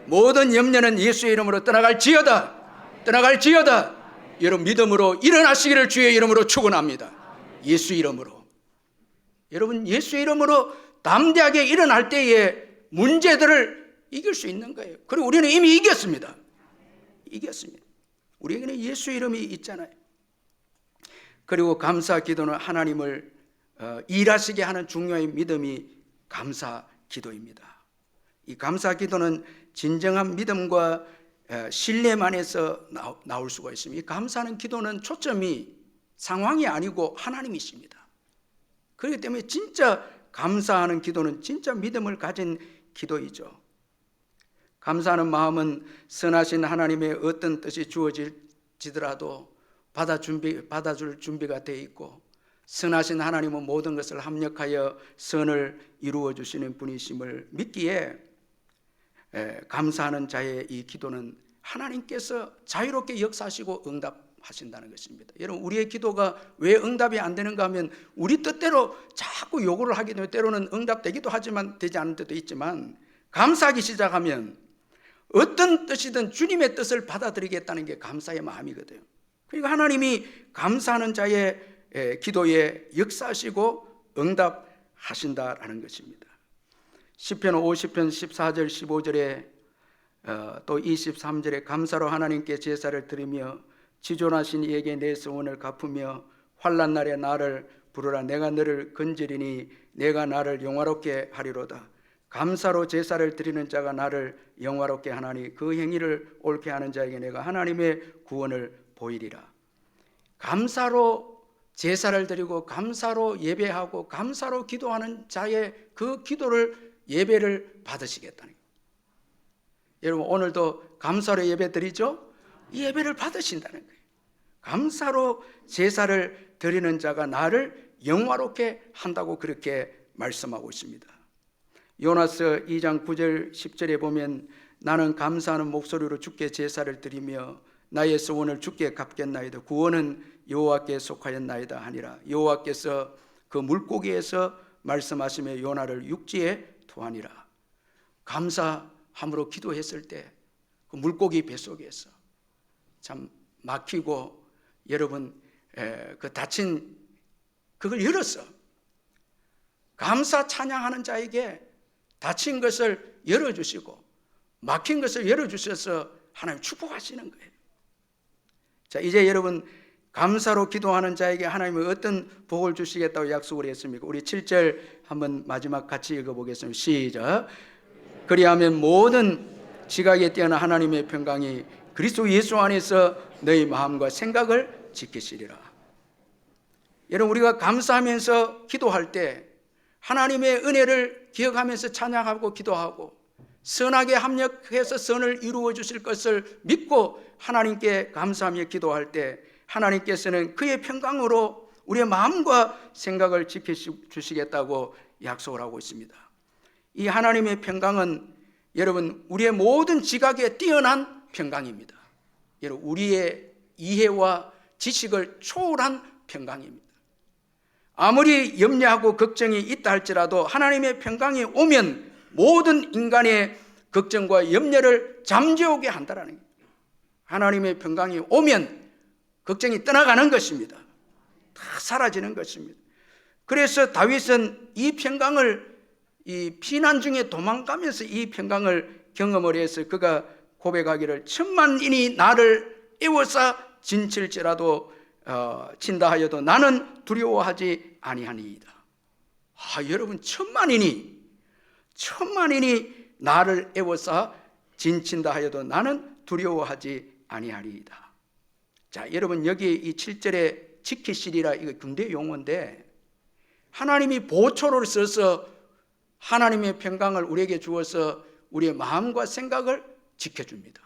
[SPEAKER 1] 모든 염려는 예수의 이름으로 떠나갈지어다. 떠나갈지어다. 여러분 믿음으로 일어나시기를 주의 이름으로 축원합니다. 예수 이름으로. 여러분 예수의 이름으로 담대하게 일어날 때에 문제들을 이길 수 있는 거예요. 그리고 우리는 이미 이겼습니다. 이겼습니다. 우리에게는 예수 이름이 있잖아요. 그리고 감사 기도는 하나님을 일하시게 하는 중요한 믿음이 감사 기도입니다. 이 감사 기도는 진정한 믿음과 신뢰만에서 나올 수가 있습니다. 이 감사하는 기도는 초점이 상황이 아니고 하나님이십니다. 그렇기 때문에 진짜 감사하는 기도는 진짜 믿음을 가진 기도이죠. 감사하는 마음은 선하신 하나님의 어떤 뜻이 주어지더라도 받아줄 준비가 되어 있고, 선하신 하나님은 모든 것을 합력하여 선을 이루어 주시는 분이심을 믿기에 감사하는 자의 이 기도는 하나님께서 자유롭게 역사하시고 응답하신다는 것입니다. 여러분, 우리의 기도가 왜 응답이 안 되는가 하면 우리 뜻대로 자꾸 요구를 하게 되면 때로는 응답되기도 하지만 되지 않을 때도 있지만, 감사하기 시작하면 어떤 뜻이든 주님의 뜻을 받아들이겠다는 게 감사의 마음이거든요. 그러니까 하나님이 감사하는 자의 기도에 역사하시고 응답하신다라는 것입니다. 시편 50편 14절 15절에 또 23절에 감사로 하나님께 제사를 드리며 지존하신 이에게 내 소원을 갚으며 환난 날에 나를 부르라. 내가 너를 건지리니 내가 나를 영화롭게 하리로다. 감사로 제사를 드리는 자가 나를 영화롭게 하나니 그 행위를 옳게 하는 자에게 내가 하나님의 구원을 보이리라. 감사로 제사를 드리고 감사로 예배하고 감사로 기도하는 자의 그 기도를 예배를 받으시겠다는 거예요. 여러분 오늘도 감사로 예배 드리죠? 이 예배를 받으신다는 거예요. 감사로 제사를 드리는 자가 나를 영화롭게 한다고 그렇게 말씀하고 있습니다. 요나서 2장 9절 10절에 보면 나는 감사하는 목소리로 주께 제사를 드리며 나의 소원을 주께 갚겠나이다. 구원은 여호와께 속하였나이다 하니라. 여호와께서 그 물고기에서 말씀하시며 요나를 육지에 투하니라. 감사함으로 기도했을 때 그 물고기 뱃속에서 참 막히고 여러분 그 닫힌 그걸 열었어. 감사 찬양하는 자에게 닫힌 것을 열어주시고 막힌 것을 열어주셔서 하나님 축복하시는 거예요. 자, 이제 여러분 감사로 기도하는 자에게 하나님은 어떤 복을 주시겠다고 약속을 했습니까? 우리 7절 한번 마지막 같이 읽어보겠습니다. 시작. 그리하면 모든 지각에 뛰어난 하나님의 평강이 그리스도 예수 안에서 너희 마음과 생각을 지키시리라. 여러분 우리가 감사하면서 기도할 때 하나님의 은혜를 기억하면서 찬양하고 기도하고 선하게 합력해서 선을 이루어 주실 것을 믿고 하나님께 감사하며 기도할 때 하나님께서는 그의 평강으로 우리의 마음과 생각을 지켜주시겠다고 약속을 하고 있습니다. 이 하나님의 평강은 여러분 우리의 모든 지각에 뛰어난 평강입니다. 여러분 우리의 이해와 지식을 초월한 평강입니다. 아무리 염려하고 걱정이 있다 할지라도 하나님의 평강이 오면 모든 인간의 걱정과 염려를 잠재우게 한다라는 거예요. 하나님의 평강이 오면 걱정이 떠나가는 것입니다. 다 사라지는 것입니다. 그래서 다윗은 이 평강을 이 피난 중에 도망가면서 이 평강을 경험을 해서 그가 고백하기를 천만인이 나를 에워싸 진칠지라도 친다 하여도 나는 두려워하지 아니하니이다. 여러분 천만인이 나를 에워싸 진친다 하여도 나는 두려워하지 아니하리이다. 자, 여러분 여기 이 7절에 지키시리라 이거 군대 용어인데 하나님이 보초를 써서 하나님의 평강을 우리에게 주어서 우리의 마음과 생각을 지켜줍니다.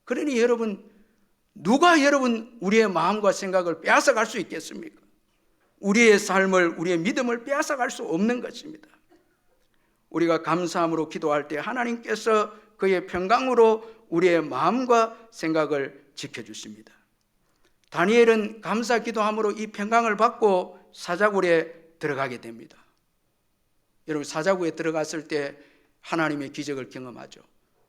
[SPEAKER 1] 그러니 여러분 누가 여러분 우리의 마음과 생각을 빼앗아갈 수 있겠습니까? 우리의 삶을 우리의 믿음을 빼앗아갈 수 없는 것입니다. 우리가 감사함으로 기도할 때 하나님께서 그의 평강으로 우리의 마음과 생각을 지켜주십니다. 다니엘은 감사 기도함으로 이 평강을 받고 사자굴에 들어가게 됩니다. 여러분 사자굴에 들어갔을 때 하나님의 기적을 경험하죠.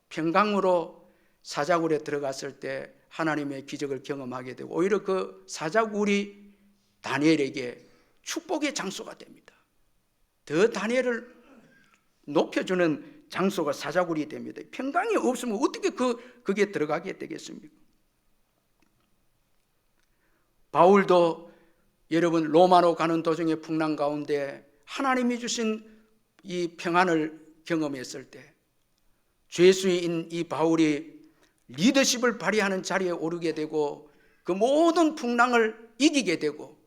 [SPEAKER 1] 평강으로 사자굴에 들어갔을 때 하나님의 기적을 경험하게 되고 오히려 그 사자굴이 다니엘에게 축복의 장소가 됩니다. 더 다니엘을 높여주는 장소가 사자굴이 됩니다. 평강이 없으면 어떻게 그게 들어가게 되겠습니까? 바울도 여러분 로마로 가는 도중에 풍랑 가운데 하나님이 주신 이 평안을 경험했을 때 죄수인 이 바울이 리더십을 발휘하는 자리에 오르게 되고 그 모든 풍랑을 이기게 되고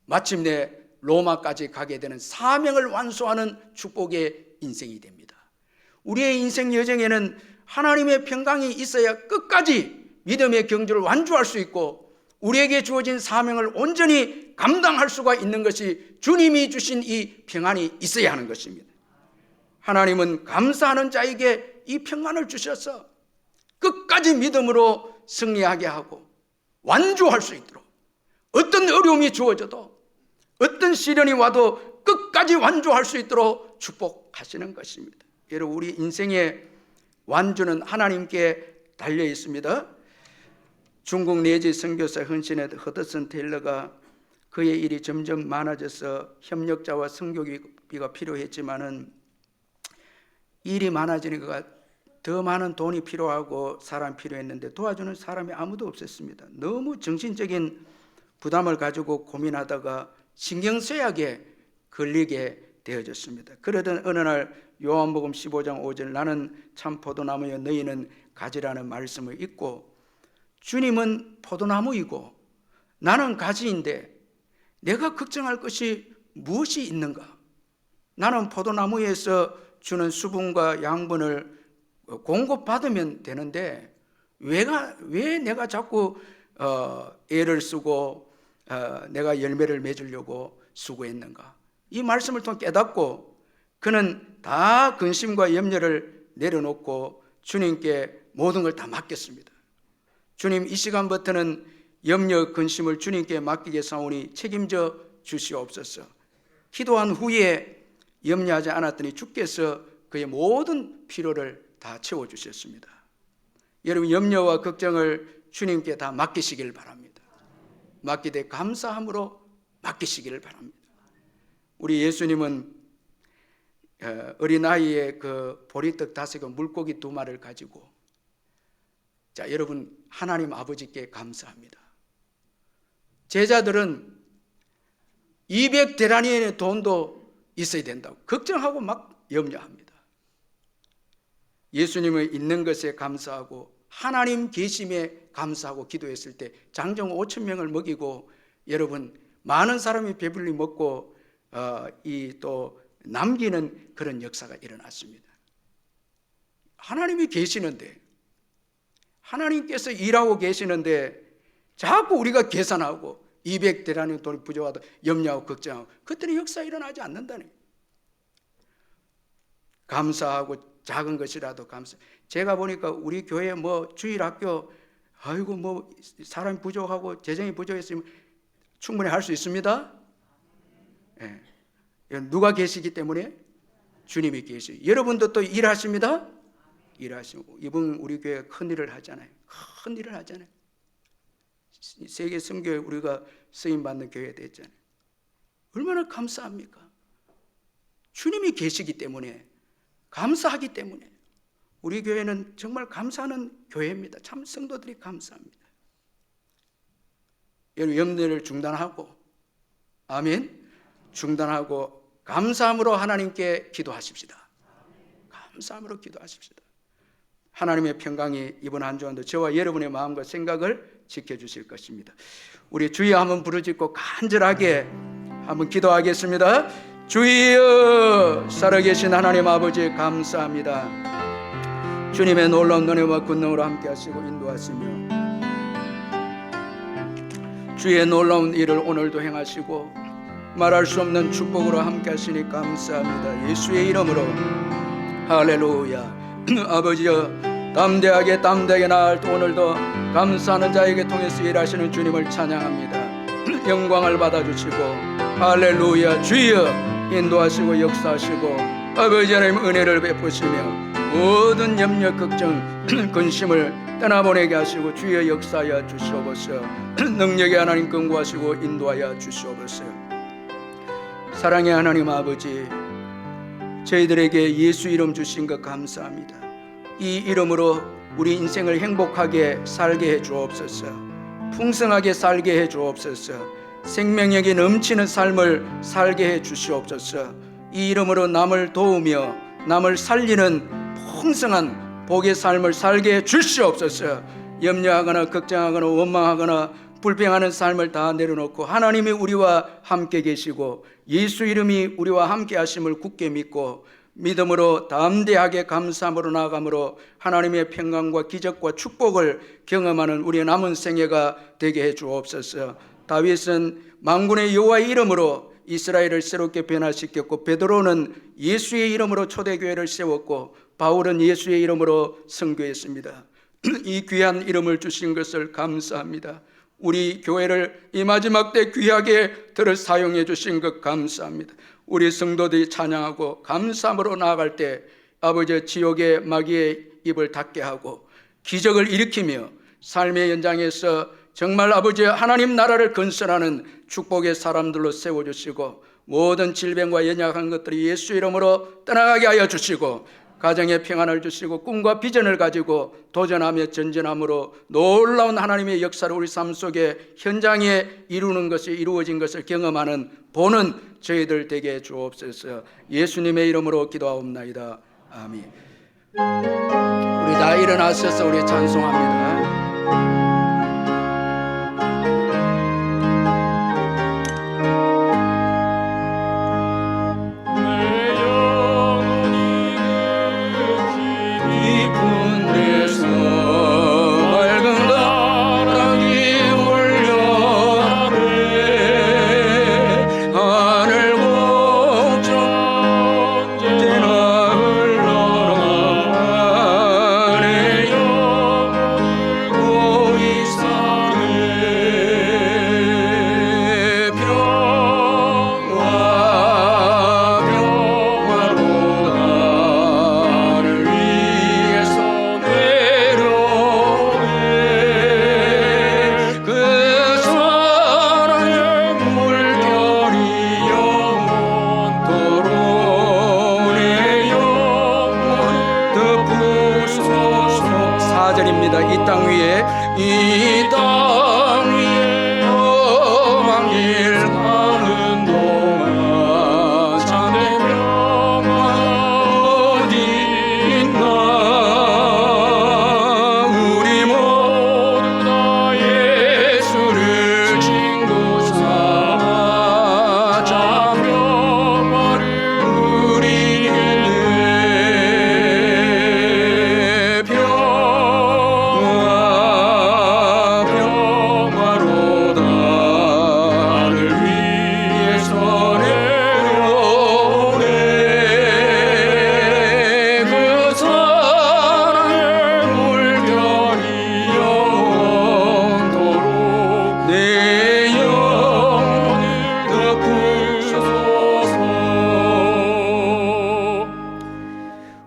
[SPEAKER 1] 마침내 로마까지 가게 되는 사명을 완수하는 축복의 인생이 됩니다. 우리의 인생 여정에는 하나님의 평강이 있어야 끝까지 믿음의 경주를 완주할 수 있고 우리에게 주어진 사명을 온전히 감당할 수가 있는 것이 주님이 주신 이 평안이 있어야 하는 것입니다. 하나님은 감사하는 자에게 이 평안을 주셔서 끝까지 믿음으로 승리하게 하고 완주할 수 있도록 어떤 어려움이 주어져도 어떤 시련이 와도 끝까지 완주할 수 있도록 축복하시는 것입니다. 여러분 우리 인생의 완주는 하나님께 달려 있습니다. 중국 내지 선교사 헌신의 허드슨 테일러가 그의 일이 점점 많아져서 협력자와 선교비가 필요했지만은 일이 많아지니까 더 많은 돈이 필요하고 사람 필요했는데 도와주는 사람이 아무도 없었습니다. 너무 정신적인 부담을 가지고 고민하다가 신경쇠약에 걸리게 되어졌습니다. 그러던 어느 날 요한복음 15장 5절 나는 참 포도나무여 너희는 가지라는 말씀을 읽고 주님은 포도나무이고 나는 가지인데 내가 걱정할 것이 무엇이 있는가? 나는 포도나무에서 주는 수분과 양분을 공급받으면 되는데 왜 내가 자꾸 애를 쓰고 내가 열매를 맺으려고 수고했는가? 이 말씀을 통해 깨닫고 그는 다 근심과 염려를 내려놓고 주님께 모든 걸 다 맡겼습니다. 주님, 이 시간부터는 염려 근심을 주님께 맡기겠사오니 책임져 주시옵소서. 기도한 후에 염려하지 않았더니 주께서 그의 모든 필요를 다 채워주셨습니다. 여러분, 염려와 걱정을 주님께 다 맡기시길 바랍니다. 맡기되 감사함으로 맡기시기를 바랍니다. 우리 예수님은 어린아이의 그 보리떡 5개 물고기 2마리를 가지고, 자, 여러분, 하나님 아버지께 감사합니다. 제자들은 200데나리온의 돈도 있어야 된다고 걱정하고 막 염려합니다. 예수님은 있는 것에 감사하고 하나님 계심에 감사하고 기도했을 때 장정 5,000명을 먹이고, 여러분, 많은 사람이 배불리 먹고 이 또 남기는 그런 역사가 일어났습니다. 하나님이 계시는데, 하나님께서 일하고 계시는데 자꾸 우리가 계산하고 200데나리온 돈이 부족하다 염려하고 걱정하고, 그때는 역사 일어나지 않는다니. 감사하고 작은 것이라도 감사. 제가 보니까 우리 교회 뭐 주일학교 아이고 뭐 사람이 부족하고 재정이 부족했으면 충분히 할 수 있습니다. 예. 누가 계시기 때문에? 주님이 계시. 여러분도 또 일하십니다. 일하시고 이번 우리 교회 큰 일을 하잖아요. 큰 일을 하잖아요. 세계 선교회 우리가 쓰임 받는 교회 됐잖아요. 얼마나 감사합니까? 주님이 계시기 때문에, 감사하기 때문에 우리 교회는 정말 감사하는 교회입니다. 참 성도들이 감사합니다. 여러분, 염려를 중단하고, 아멘, 중단하고 감사함으로 하나님께 기도하십시다. 감사함으로 기도하십시다. 하나님의 평강이 이번 한 주간도 저와 여러분의 마음과 생각을 지켜주실 것입니다. 우리 주여 한번 부르짖고 간절하게 한번 기도하겠습니다. 주여, 살아계신 하나님 아버지 감사합니다. 주님의 놀라운 은혜와 권능으로 함께 하시고 인도하시며 주의 놀라운 일을 오늘도 행하시고 말할 수 없는 축복으로 함께 하시니 감사합니다. 예수의 이름으로 할렐루야. 아버지여, 담대하게 나아갈 오늘도 감사하는 자에게 통해서 일하시는 주님을 찬양합니다. 영광을 받아주시고 할렐루야. 주여 인도하시고 역사하시고 아버지 하나님 은혜를 베푸시며 모든 염려 걱정 근심을 떠나보내게 하시고 주여 역사하여 주시옵소서. 능력의 하나님 권고하시고 인도하여 주시옵소서. 사랑의 하나님 아버지, 저희들에게 예수 이름 주신 것 감사합니다. 이 이름으로 우리 인생을 행복하게 살게 해 주옵소서. 풍성하게 살게 해 주옵소서. 생명력이 넘치는 삶을 살게 해 주시옵소서. 이 이름으로 남을 도우며 남을 살리는 풍성한 복의 삶을 살게 해 주시옵소서. 염려하거나 걱정하거나 원망하거나 불평하는 삶을 다 내려놓고 하나님이 우리와 함께 계시고 예수 이름이 우리와 함께 하심을 굳게 믿고 믿음으로 담대하게 감사함으로 나아감으로 하나님의 평강과 기적과 축복을 경험하는 우리의 남은 생애가 되게 해 주옵소서. 다윗은 만군의 여호와의 이름으로 이스라엘을 새롭게 변화시켰고, 베드로는 예수의 이름으로 초대교회를 세웠고, 바울은 예수의 이름으로 선교했습니다. 이 귀한 이름을 주신 것을 감사합니다. 우리 교회를 이 마지막 때 귀하게 들어 사용해 주신 것 감사합니다. 우리 성도들이 찬양하고 감사함으로 나아갈 때 아버지 지옥의 마귀의 입을 닫게 하고 기적을 일으키며 삶의 연장에서 정말 아버지 하나님 나라를 건설하는 축복의 사람들로 세워주시고 모든 질병과 연약한 것들이 예수 이름으로 떠나가게 하여 주시고 가정에 평안을 주시고 꿈과 비전을 가지고 도전하며 전진함으로 놀라운 하나님의 역사를 우리 삶 속에 현장에 이루는 것이 이루어진 것을 경험하는 보는 저희들 되게 주옵소서. 예수님의 이름으로 기도하옵나이다. 아멘. 우리 다 일어나셔서 우리 찬송합니다. 이 땅 위에 험한 길 가는 동안 참된 평화 어디 있나. 우리 모두 다 예수를 친구 삼아 참 평화를 누리겠네.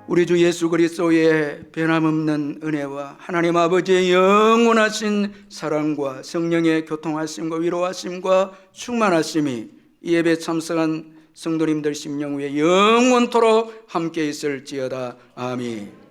[SPEAKER 1] 우리 주 예수 그리스도의 변함없는 은혜와 하나님 아버지의 영원하신 사랑과 성령의 교통하심과 위로하심과 충만하심이 이 예배 참석한 성도님들 심령 위에 영원토록 함께 있을지어다. 아멘.